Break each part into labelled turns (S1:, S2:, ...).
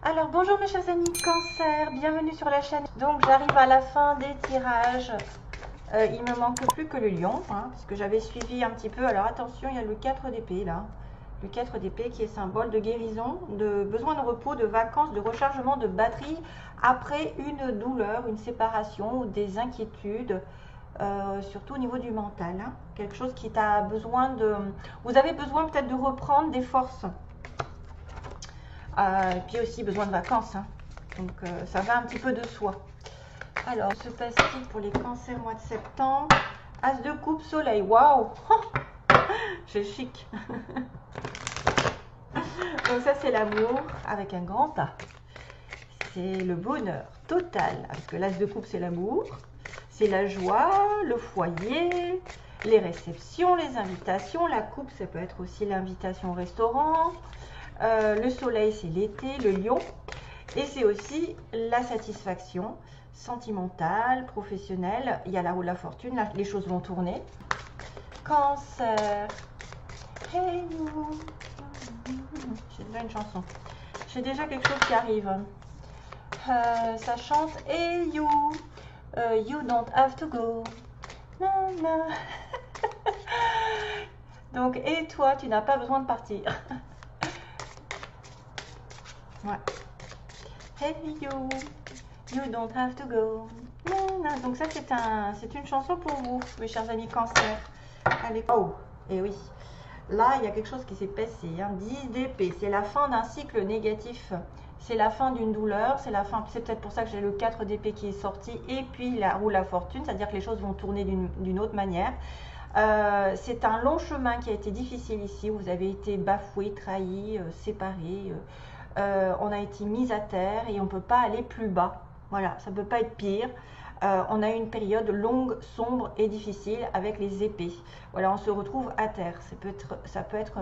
S1: Alors bonjour mes chers amis Cancer, bienvenue sur la chaîne. Donc j'arrive à la fin des tirages. Il me manque plus que le lion, parce que j'avais suivi un petit peu. Alors attention, il y a le 4 d'épée là. Le 4 d'épée qui est symbole de guérison, de besoin de repos, de vacances, de rechargement de batterie après une douleur, une séparation ou des inquiétudes. Surtout au niveau du mental. Quelque chose qui t'a besoin de... Vous avez besoin peut-être de reprendre des forces. Et puis aussi besoin de vacances, donc ça va un petit peu de soi. Alors, se passe-t-il pour les cancers mois de septembre? As de coupe, soleil, waouh. C'est chic. Donc ça c'est l'amour avec un grand A. C'est le bonheur total, parce que l'as de coupe c'est l'amour, c'est la joie, le foyer, les réceptions, les invitations. La coupe ça peut être aussi l'invitation au restaurant. Le soleil c'est l'été, le lion, et c'est aussi la satisfaction sentimentale, professionnelle. Il y a la roue de la fortune, là les choses vont tourner. Cancer, hey you. J'ai déjà une chanson, j'ai déjà quelque chose qui arrive. Ça chante hey you, you don't have to go. Na. Donc et toi tu n'as pas besoin de partir. Ouais. Hey you, you don't have to go. Donc ça c'est une chanson pour vous, mes chers amis Cancer. Allez. Oh, et oui. Là, il y a quelque chose qui s'est passé. 10 d'épée, c'est la fin d'un cycle négatif. C'est la fin d'une douleur. C'est la fin. C'est peut-être pour ça que j'ai le 4 d'épée qui est sorti. Et puis la roue de la fortune, c'est-à-dire que les choses vont tourner d'une autre manière. C'est un long chemin qui a été difficile ici. Vous avez été bafoué, trahi, séparé. On a été mis à terre et on ne peut pas aller plus bas. Voilà, ça ne peut pas être pire. On a eu une période longue, sombre et difficile avec les épées. Voilà, on se retrouve à terre. Ça peut être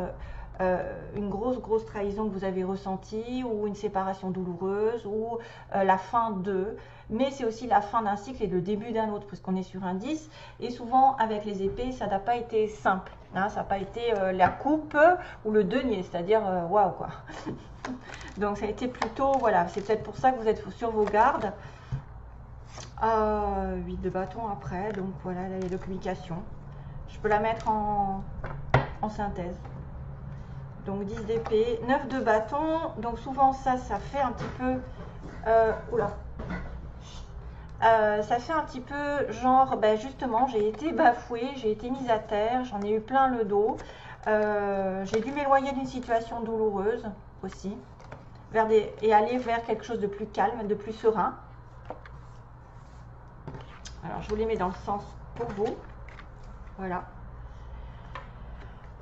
S1: une grosse trahison que vous avez ressentie, ou une séparation douloureuse, ou la fin d'eux. Mais c'est aussi la fin d'un cycle et le début d'un autre, parce qu'on est sur un 10. Et souvent, avec les épées, ça n'a pas été simple. Ça n'a pas été la coupe ou le denier, c'est-à-dire waouh quoi. Donc ça a été plutôt, voilà, c'est peut-être pour ça que vous êtes sur vos gardes. 8 de bâton après, donc voilà les communications. Je peux la mettre en synthèse. Donc 10 d'épée, 9 de bâton. Donc souvent ça fait un petit peu... ça fait un petit peu genre, ben justement, j'ai été bafouée, j'ai été mise à terre, j'en ai eu plein le dos. J'ai dû m'éloigner d'une situation douloureuse aussi. Et aller vers quelque chose de plus calme, de plus serein. Alors, je vous les mets dans le sens pour vous. Voilà.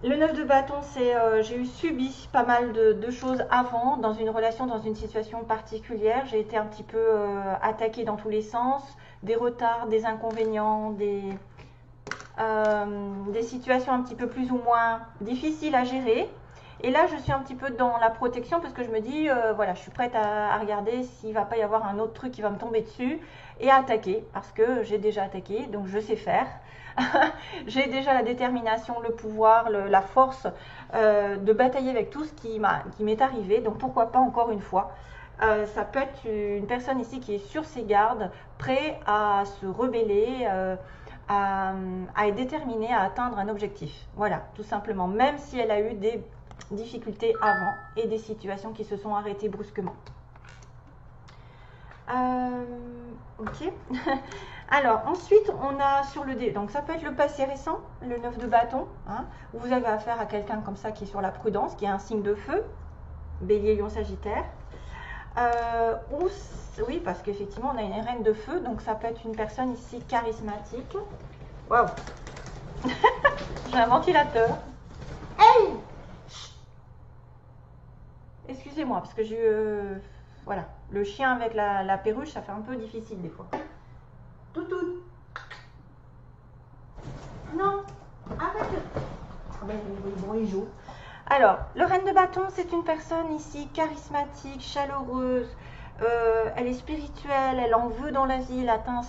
S1: Le 9 de bâton, c'est j'ai eu subi pas mal de choses avant, dans une relation, dans une situation particulière. J'ai été un petit peu attaquée dans tous les sens. Des retards, des inconvénients, des situations un petit peu plus ou moins difficiles à gérer. Et là, je suis un petit peu dans la protection parce que je me dis, voilà, je suis prête à regarder s'il ne va pas y avoir un autre truc qui va me tomber dessus et à attaquer parce que j'ai déjà attaqué, donc je sais faire. J'ai déjà la détermination, le pouvoir, la force de batailler avec tout ce qui m'est arrivé, donc pourquoi pas encore une fois. Ça peut être une personne ici qui est sur ses gardes, prêt à se rebeller, à être déterminée à atteindre un objectif. Voilà, tout simplement, même si elle a eu des difficultés avant et des situations qui se sont arrêtées brusquement. Ok. Alors ensuite on a sur le dé, donc ça peut être le passé récent, le 9 de bâton, où vous avez affaire à quelqu'un comme ça qui est sur la prudence, qui est un signe de feu, bélier, lion, sagittaire. Oui, parce qu'effectivement on a une reine de feu, donc ça peut être une personne ici charismatique. Waouh. J'ai un ventilateur. Hey, excusez-moi, parce que voilà, le chien avec la perruche, ça fait un peu difficile des fois. Toutou. Non, arrête. Ben, bon, il joue. Alors, le reine de bâton, c'est une personne ici charismatique, chaleureuse. Elle est spirituelle, elle en veut dans la vie, elle atteint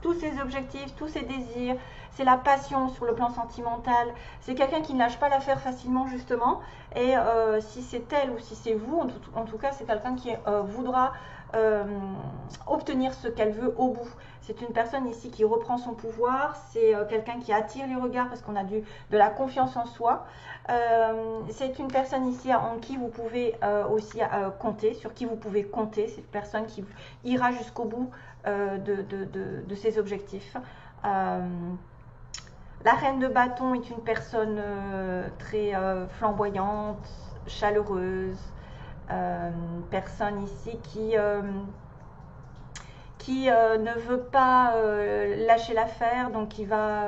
S1: tous ses objectifs, tous ses désirs. c'est la passion sur le plan sentimental. C'est quelqu'un qui ne lâche pas l'affaire facilement justement. Et si c'est elle ou si c'est vous, en tout cas c'est quelqu'un qui voudra obtenir ce qu'elle veut au bout. C'est une personne ici qui reprend son pouvoir, c'est quelqu'un qui attire les regards parce qu'on a de la confiance en soi. C'est une personne ici en qui vous pouvez aussi compter, sur qui vous pouvez compter. C'est une personne qui ira jusqu'au bout de ses objectifs. La reine de bâton est une personne très flamboyante, chaleureuse, personne ici qui ne veut pas lâcher l'affaire, donc qui va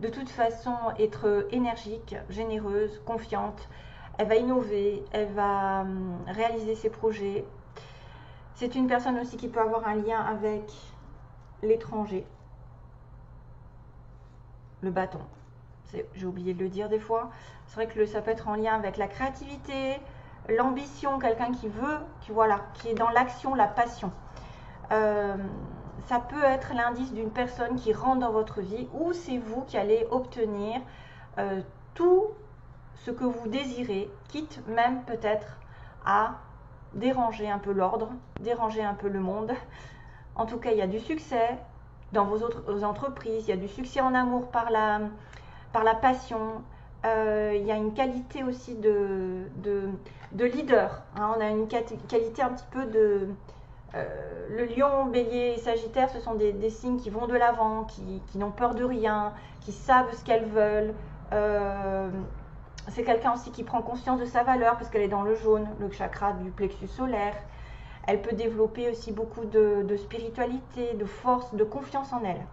S1: de toute façon être énergique, généreuse, confiante. Elle va innover, elle va réaliser ses projets. C'est une personne aussi qui peut avoir un lien avec l'étranger. Le bâton, j'ai oublié de le dire des fois. C'est vrai que ça peut être en lien avec la créativité, l'ambition, quelqu'un qui veut, qui est dans l'action, la passion. Ça peut être l'indice d'une personne qui rentre dans votre vie ou c'est vous qui allez obtenir tout ce que vous désirez, quitte même peut-être à déranger un peu l'ordre, déranger un peu le monde. En tout cas, il y a du succès dans vos autres entreprises, il y a du succès en amour par la passion. Il y a une qualité aussi de leader. Hein. On a une qualité un petit peu de... le lion, bélier et sagittaire, ce sont des signes qui vont de l'avant, qui n'ont peur de rien, qui savent ce qu'elles veulent. C'est quelqu'un aussi qui prend conscience de sa valeur parce qu'elle est dans le jaune, le chakra du plexus solaire. Elle peut développer aussi beaucoup de spiritualité, de force, de confiance en elle.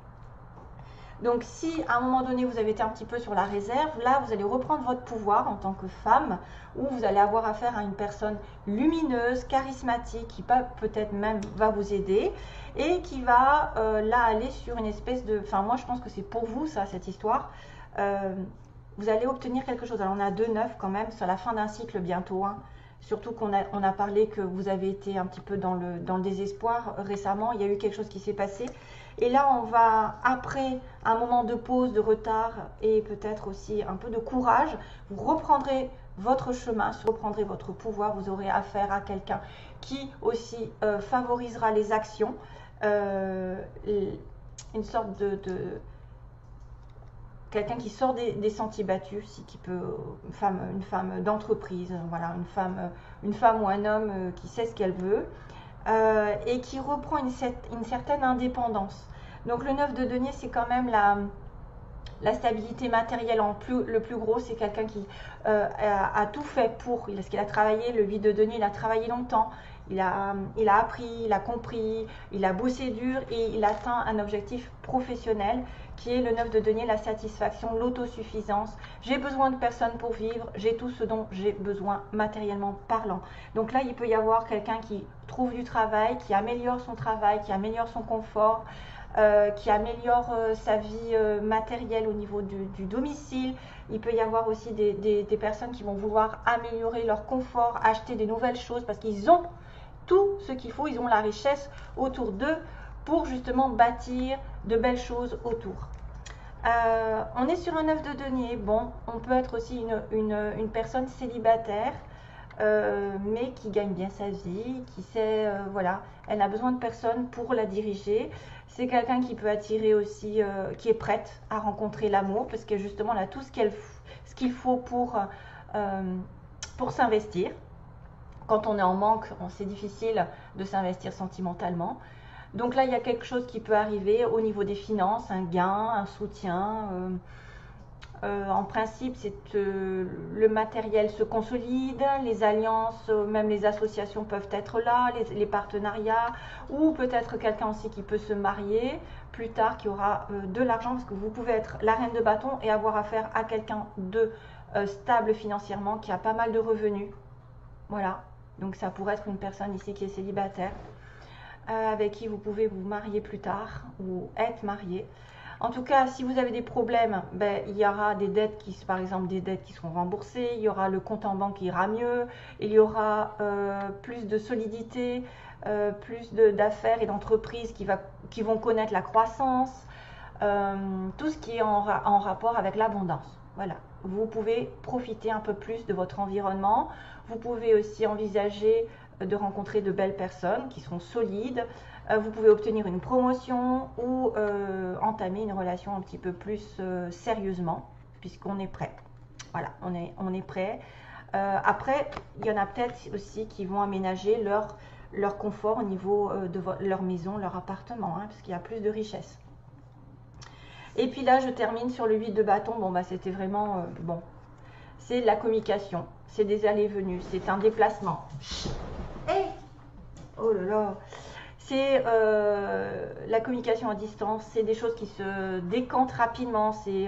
S1: Donc si à un moment donné vous avez été un petit peu sur la réserve, là vous allez reprendre votre pouvoir en tant que femme, où vous allez avoir affaire à une personne lumineuse, charismatique, qui peut-être même va vous aider et qui va là aller sur une espèce de... Enfin moi je pense que c'est pour vous ça, cette histoire. Vous allez obtenir quelque chose. Alors on a 2-9 quand même, c'est la fin d'un cycle bientôt. Hein. Surtout qu'on a parlé que vous avez été un petit peu dans le désespoir récemment. Il y a eu quelque chose qui s'est passé. Et là, on va, après un moment de pause, de retard et peut-être aussi un peu de courage, vous reprendrez votre chemin, vous reprendrez votre pouvoir. Vous aurez affaire à quelqu'un qui aussi favorisera les actions. Une sorte de quelqu'un qui sort des sentiers battus, qui peut, une femme d'entreprise, voilà, une femme ou un homme qui sait ce qu'elle veut et qui reprend une certaine indépendance. Donc le 9 de denier, c'est quand même la stabilité matérielle. Le plus gros, c'est quelqu'un qui a tout fait pour, parce qu'il a travaillé, le 8 de denier, il a travaillé longtemps. Il a appris, il a compris, il a bossé dur et il atteint un objectif professionnel qui est le 9 de denier, la satisfaction, l'autosuffisance. J'ai besoin de personne pour vivre, j'ai tout ce dont j'ai besoin matériellement parlant. Donc là, il peut y avoir quelqu'un qui trouve du travail, qui améliore son travail, qui améliore son confort, qui améliore sa vie matérielle au niveau du domicile. Il peut y avoir aussi des personnes qui vont vouloir améliorer leur confort, acheter des nouvelles choses parce qu'ils ont tout ce qu'il faut, ils ont la richesse autour d'eux pour justement bâtir de belles choses autour. On est sur un 9 de denier. Bon, on peut être aussi une personne célibataire, mais qui gagne bien sa vie, qui sait, voilà, elle a besoin de personne pour la diriger. C'est quelqu'un qui peut attirer aussi, qui est prête à rencontrer l'amour, parce que justement, elle a tout ce qu'il faut pour s'investir. Quand on est en manque, c'est difficile de s'investir sentimentalement. Donc là, il y a quelque chose qui peut arriver au niveau des finances, un gain, un soutien. En principe, le matériel se consolide, les alliances, même les associations peuvent être là, les partenariats, ou peut-être quelqu'un aussi qui peut se marier plus tard, qui aura de l'argent, parce que vous pouvez être la reine de bâton et avoir affaire à quelqu'un de stable financièrement, qui a pas mal de revenus. Voilà, donc ça pourrait être une personne ici qui est célibataire, avec qui vous pouvez vous marier plus tard ou être marié. En tout cas, si vous avez des problèmes, il y aura des dettes par exemple des dettes qui seront remboursées, il y aura le compte en banque qui ira mieux, il y aura plus de solidité, plus d'affaires et d'entreprises qui vont connaître la croissance. tout ce qui est en rapport avec l'abondance. Voilà, vous pouvez profiter un peu plus de votre environnement. Vous pouvez aussi envisager de rencontrer de belles personnes qui sont solides. Vous pouvez obtenir une promotion ou entamer une relation un petit peu plus sérieusement, puisqu'on est prêt. Voilà, on est prêt. Après, il y en a peut-être aussi qui vont aménager leur confort au niveau de leur maison, leur appartement, hein, parce qu'il y a plus de richesse. Et puis là, je termine sur le 8 de bâton. Bon, bah, c'était vraiment bon. C'est la communication, c'est des allées-venues, c'est un déplacement. Hey, oh là là, c'est la communication à distance, c'est des choses qui se décantent rapidement, c'est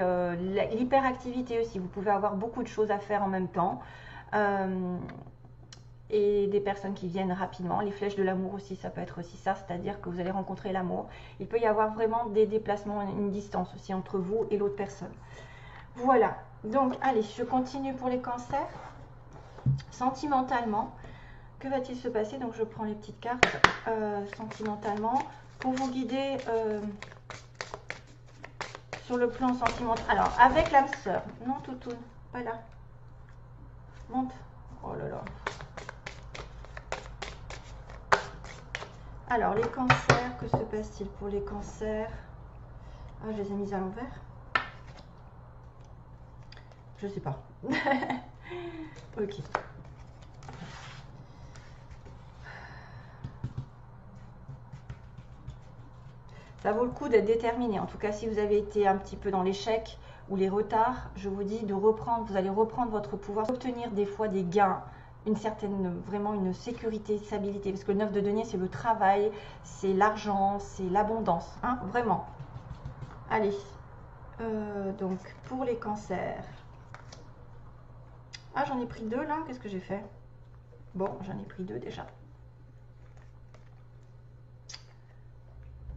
S1: l'hyperactivité aussi. Vous pouvez avoir beaucoup de choses à faire en même temps. Et des personnes qui viennent rapidement. Les flèches de l'amour aussi, ça peut être aussi ça, c'est-à-dire que vous allez rencontrer l'amour. Il peut y avoir vraiment des déplacements, une distance aussi entre vous et l'autre personne. Voilà, donc allez, je continue pour les cancers. Sentimentalement, que va-t-il se passer? Donc je prends les petites cartes sentimentalement pour vous guider sur le plan sentimental. Alors, avec l'âme sœur, non toutoune, pas là. Monte. Oh là là. Alors, les cancers, que se passe-t-il pour les cancers? Ah, je les ai mises à l'envers. Je sais pas. Ok. Ça vaut le coup d'être déterminé. En tout cas, si vous avez été un petit peu dans l'échec ou les retards, je vous dis de reprendre, vous allez reprendre votre pouvoir, obtenir des fois des gains, une certaine, vraiment une sécurité, stabilité. Parce que le 9 de denier, c'est le travail, c'est l'argent, c'est l'abondance. Hein, vraiment. Allez. Donc, pour les cancers. Ah, j'en ai pris 2 là. Qu'est-ce que j'ai fait? Bon, j'en ai pris 2 déjà.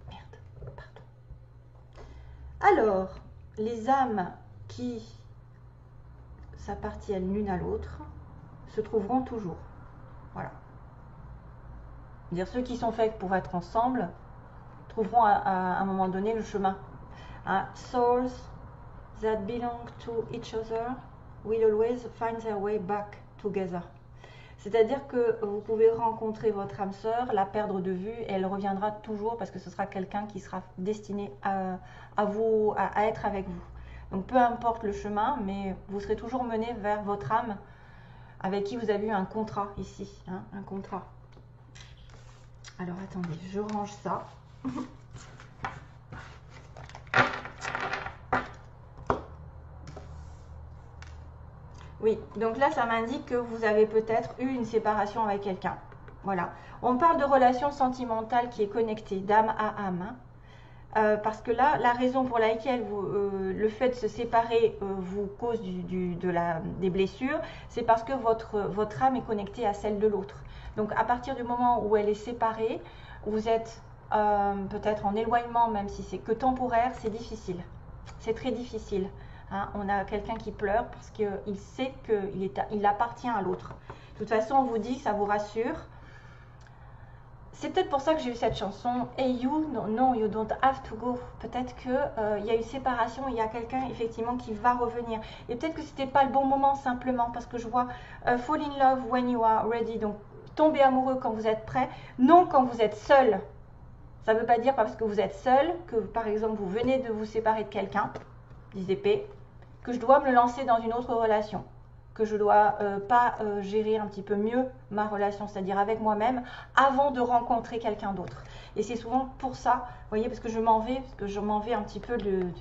S1: Merde, pardon. Alors, les âmes qui s'appartiennent l'une à l'autre se trouveront toujours. Voilà. C'est-à-dire ceux qui sont faits pour être ensemble trouveront à un moment donné le chemin. Hein? Souls that belong to each other will always find their way back together. C'est-à-dire que vous pouvez rencontrer votre âme sœur, la perdre de vue, et elle reviendra toujours parce que ce sera quelqu'un qui sera destiné à être avec vous. Donc peu importe le chemin, mais vous serez toujours mené vers votre âme avec qui vous avez eu un contrat ici, hein, un contrat. Alors attendez, je range ça. Oui, donc là, ça m'indique que vous avez peut-être eu une séparation avec quelqu'un. Voilà. On parle de relation sentimentale qui est connectée d'âme à âme. Hein. Parce que là, la raison pour laquelle le fait de se séparer vous cause des blessures, c'est parce que votre âme est connectée à celle de l'autre. Donc, à partir du moment où elle est séparée, vous êtes peut-être en éloignement, même si c'est que temporaire, c'est difficile. C'est très difficile. Hein, on a quelqu'un qui pleure parce qu'il sait qu'il appartient à l'autre. De toute façon, on vous dit, ça vous rassure. C'est peut-être pour ça que j'ai eu cette chanson. Hey you, no, you don't have to go. Peut-être qu'il y a eu séparation, il y a quelqu'un effectivement qui va revenir. Et peut-être que c'était pas le bon moment simplement parce que je vois fall in love when you are ready. Donc tomber amoureux quand vous êtes prêt, non quand vous êtes seul. Ça ne veut pas dire parce que vous êtes seul que par exemple vous venez de vous séparer de quelqu'un, 10 épées, que je dois me lancer dans une autre relation, que je dois pas gérer un petit peu mieux ma relation, c'est-à-dire avec moi-même, avant de rencontrer quelqu'un d'autre. Et c'est souvent pour ça, vous voyez, parce que je m'en vais un petit peu de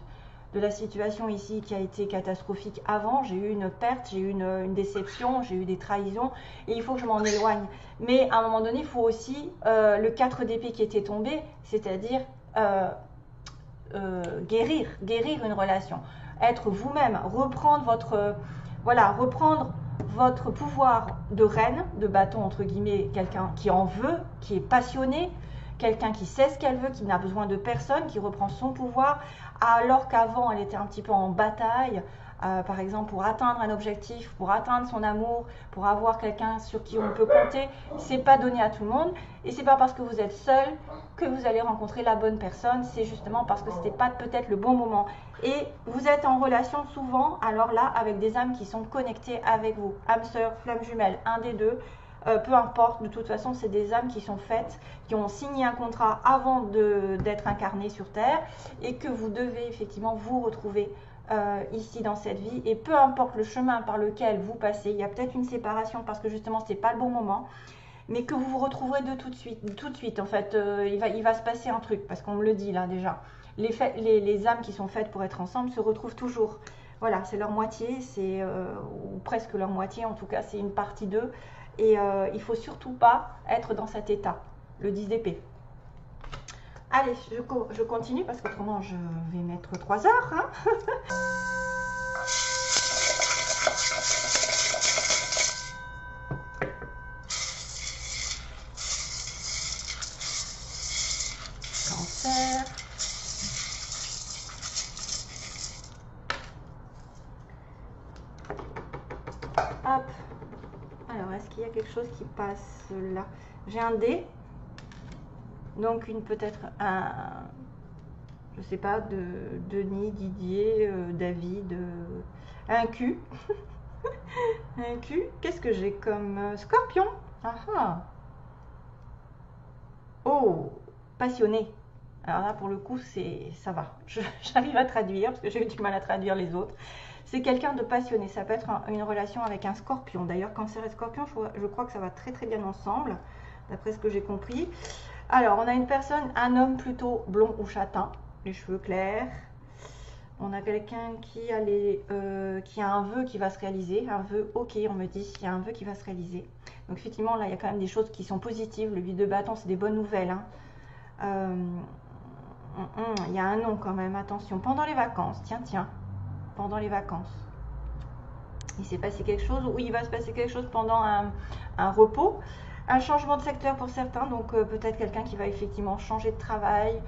S1: la situation ici qui a été catastrophique avant. J'ai eu une perte, j'ai eu une déception, j'ai eu des trahisons, et il faut que je m'en éloigne. Mais à un moment donné, il faut aussi le 4 d'épée qui était tombé, c'est-à-dire guérir une relation. Être vous-même, reprendre votre pouvoir de reine, de bâton entre guillemets, quelqu'un qui en veut, qui est passionné, quelqu'un qui sait ce qu'elle veut, qui n'a besoin de personne, qui reprend son pouvoir, alors qu'avant elle était un petit peu en bataille par exemple pour atteindre un objectif, pour atteindre son amour, pour avoir quelqu'un sur qui on peut compter, c'est pas donné à tout le monde. Et c'est pas parce que vous êtes seul que vous allez rencontrer la bonne personne, c'est justement parce que c'était pas peut-être le bon moment. Et vous êtes en relation souvent, alors là, avec des âmes qui sont connectées avec vous, âme sœur, flamme jumelle, un des deux. Peu importe, de toute façon, c'est des âmes qui sont faites, qui ont signé un contrat avant d'être incarnées sur Terre et que vous devez effectivement vous retrouver ici dans cette vie. Et peu importe le chemin par lequel vous passez, il y a peut-être une séparation parce que justement, ce n'est pas le bon moment, mais que vous vous retrouverez tout de suite. En fait, il va se passer un truc parce qu'on me le dit là déjà. Les âmes qui sont faites pour être ensemble se retrouvent toujours. Voilà, c'est leur moitié, ou presque leur moitié, en tout cas, c'est une partie d'eux. Et il ne faut surtout pas être dans cet état, le 10 d'épée. Allez, je continue parce qu'autrement je vais mettre 3 heures. Hein. Cancer. Hop. Alors, est-ce qu'il y a quelque chose qui passe là? J'ai un dé. Donc, peut-être un, je sais pas, de Denis, Didier, David, un Q. Un Q. Qu'est-ce que j'ai comme scorpion? Ah ah. Oh, passionné. Alors là, pour le coup, ça va. J'arrive à traduire parce que j'ai eu du mal à traduire les autres. C'est quelqu'un de passionné. Ça peut être une relation avec un scorpion. D'ailleurs, cancer et scorpion, je crois que ça va très très bien ensemble, d'après ce que j'ai compris. Alors, on a une personne, un homme plutôt blond ou châtain, les cheveux clairs. On a quelqu'un qui a un vœu qui va se réaliser. Un vœu, ok, on me dit, il y a un vœu qui va se réaliser. Donc effectivement, là, il y a quand même des choses qui sont positives. Le 8 de bâton, c'est des bonnes nouvelles. Hein. Il y a un nom quand même, attention. Pendant les vacances, tiens. Pendant les vacances. Il s'est passé quelque chose, ou il va se passer quelque chose pendant un repos. Un changement de secteur pour certains, donc peut-être quelqu'un qui va effectivement changer de travail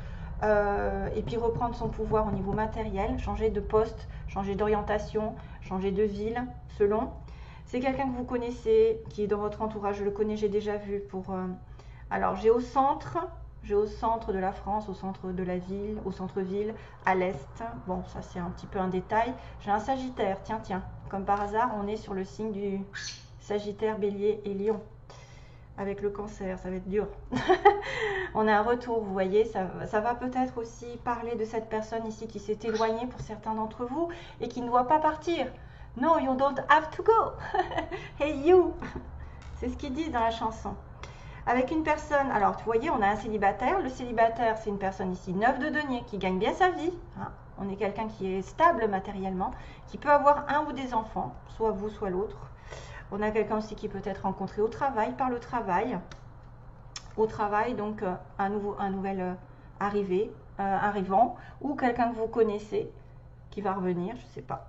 S1: et puis reprendre son pouvoir au niveau matériel, changer de poste, changer d'orientation, changer de ville, selon. C'est quelqu'un que vous connaissez, qui est dans votre entourage, je le connais, j'ai déjà vu pour... Alors, j'ai au centre de la France, au centre de la ville, au centre-ville, à l'est. Bon, ça c'est un petit peu un détail. J'ai un Sagittaire, tiens. Comme par hasard, on est sur le signe du Sagittaire, Bélier et Lion. Avec le cancer, ça va être dur. On a un retour, vous voyez, ça va peut-être aussi parler de cette personne ici qui s'est éloignée pour certains d'entre vous et qui ne doit pas partir. No, you don't have to go. Hey you. C'est ce qu'ils disent dans la chanson. Avec une personne, alors vous voyez, on a un célibataire. Le célibataire, c'est une personne ici, 9 de denier, qui gagne bien sa vie. Hein. On est quelqu'un qui est stable matériellement, qui peut avoir un ou des enfants, soit vous, soit l'autre. On a quelqu'un aussi qui peut être rencontré au travail, par le travail. Au travail, donc un nouvel arrivant, ou quelqu'un que vous connaissez qui va revenir, je ne sais pas.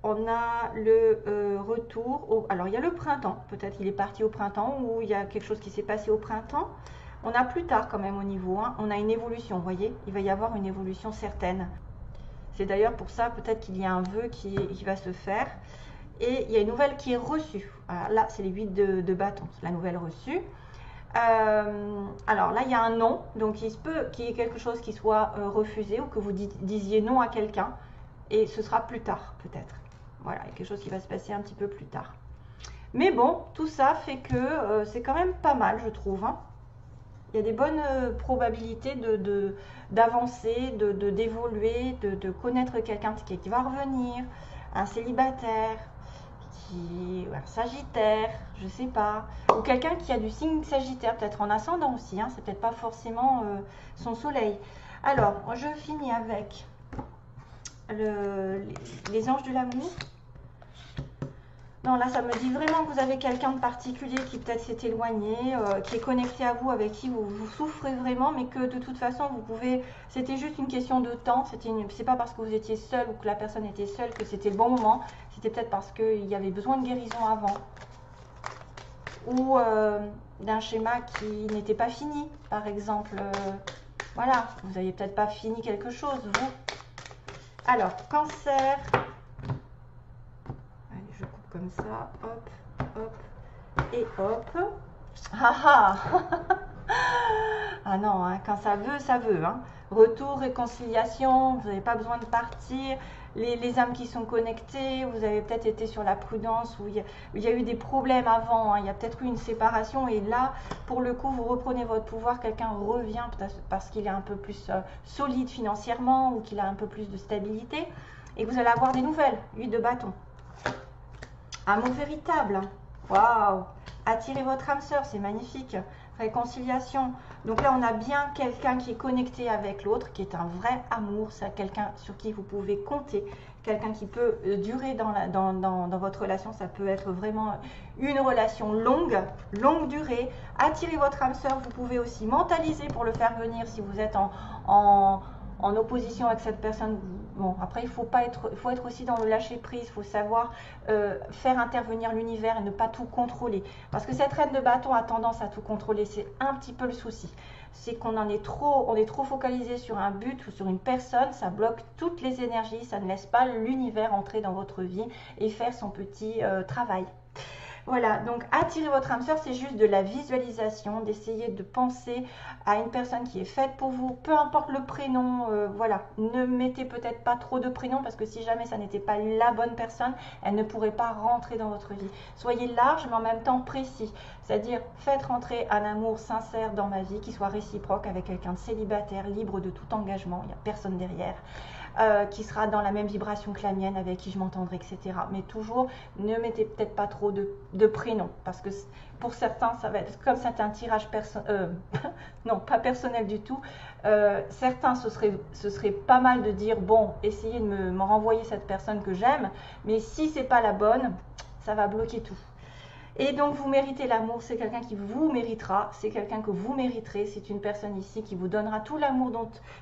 S1: On a le retour, alors il y a le printemps, peut-être il est parti au printemps, ou il y a quelque chose qui s'est passé au printemps. On a plus tard quand même au niveau 1, on a une évolution, vous voyez, il va y avoir une évolution certaine. C'est d'ailleurs pour ça peut-être qu'il y a un vœu qui va se faire. Et il y a une nouvelle qui est reçue. Alors là, c'est les 8 de bâton, la nouvelle reçue. Alors là, il y a un non, donc il se peut qu'il y ait quelque chose qui soit refusé ou que vous disiez non à quelqu'un. Et ce sera plus tard, peut-être. Voilà, il y a quelque chose qui va se passer un petit peu plus tard. Mais bon, tout ça fait que c'est quand même pas mal, je trouve. Hein. Il y a des bonnes probabilités d'avancer, d'évoluer, de connaître quelqu'un qui va revenir, un célibataire, un Sagittaire, je sais pas, ou quelqu'un qui a du signe Sagittaire, peut-être en ascendant aussi, hein, c'est peut-être pas forcément son soleil. Alors, je finis avec les anges de l'amour. Non, là, ça me dit vraiment que vous avez quelqu'un de particulier qui peut-être s'est éloigné, qui est connecté à vous, avec qui vous souffrez vraiment, mais que de toute façon, vous pouvez... C'était juste une question de temps. C'est pas parce que vous étiez seul ou que la personne était seule que c'était le bon moment. C'était peut-être parce qu'il y avait besoin de guérison avant. Ou d'un schéma qui n'était pas fini, par exemple. Voilà, vous n'avez peut-être pas fini quelque chose, vous. Alors, cancer... comme ça, hop, hop, et hop. Ah ah. Ah non, hein, quand ça veut, ça veut. Hein. Retour, réconciliation, vous n'avez pas besoin de partir. Les âmes qui sont connectées, vous avez peut-être été sur la prudence, où il y a eu des problèmes avant, hein, il y a peut-être eu une séparation, et là, pour le coup, vous reprenez votre pouvoir, quelqu'un revient parce qu'il est un peu plus solide financièrement, ou qu'il a un peu plus de stabilité, et vous allez avoir des nouvelles, 8 de bâton. Amour véritable, waouh! Attirez votre âme sœur, c'est magnifique. Réconciliation. Donc là, on a bien quelqu'un qui est connecté avec l'autre, qui est un vrai amour. C'est quelqu'un sur qui vous pouvez compter, quelqu'un qui peut durer dans votre relation. Ça peut être vraiment une relation longue durée. Attirez votre âme sœur. Vous pouvez aussi mentaliser pour le faire venir si vous êtes en opposition avec cette personne. Bon, après, il faut être aussi dans le lâcher prise. Il faut savoir faire intervenir l'univers et ne pas tout contrôler. Parce que cette reine de bâton a tendance à tout contrôler. C'est un petit peu le souci. C'est qu'on on est trop focalisé sur un but ou sur une personne. Ça bloque toutes les énergies. Ça ne laisse pas l'univers entrer dans votre vie et faire son petit travail. Voilà, donc attirer votre âme sœur, c'est juste de la visualisation, d'essayer de penser à une personne qui est faite pour vous, peu importe le prénom, voilà. Ne mettez peut-être pas trop de prénoms parce que si jamais ça n'était pas la bonne personne, elle ne pourrait pas rentrer dans votre vie. Soyez large mais en même temps précis, c'est-à-dire faites rentrer un amour sincère dans ma vie qui soit réciproque avec quelqu'un de célibataire, libre de tout engagement, il n'y a personne derrière. Qui sera dans la même vibration que la mienne, avec qui je m'entendrai, etc. Mais toujours, ne mettez peut-être pas trop de prénoms, parce que pour certains, ça va être comme c'est un tirage non, pas personnel du tout. Certains, ce serait pas mal de dire, bon, essayez de me renvoyer cette personne que j'aime, mais si c'est pas la bonne, ça va bloquer tout. Et donc, vous méritez l'amour, c'est quelqu'un qui vous méritera, c'est quelqu'un que vous mériterez, c'est une personne ici qui vous donnera tout l'amour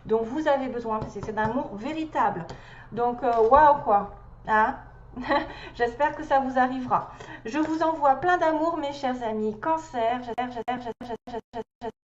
S1: dont vous avez besoin, parce que c'est un amour véritable. Donc, waouh quoi, hein. J'espère que ça vous arrivera. Je vous envoie plein d'amour, mes chers amis. Cancer,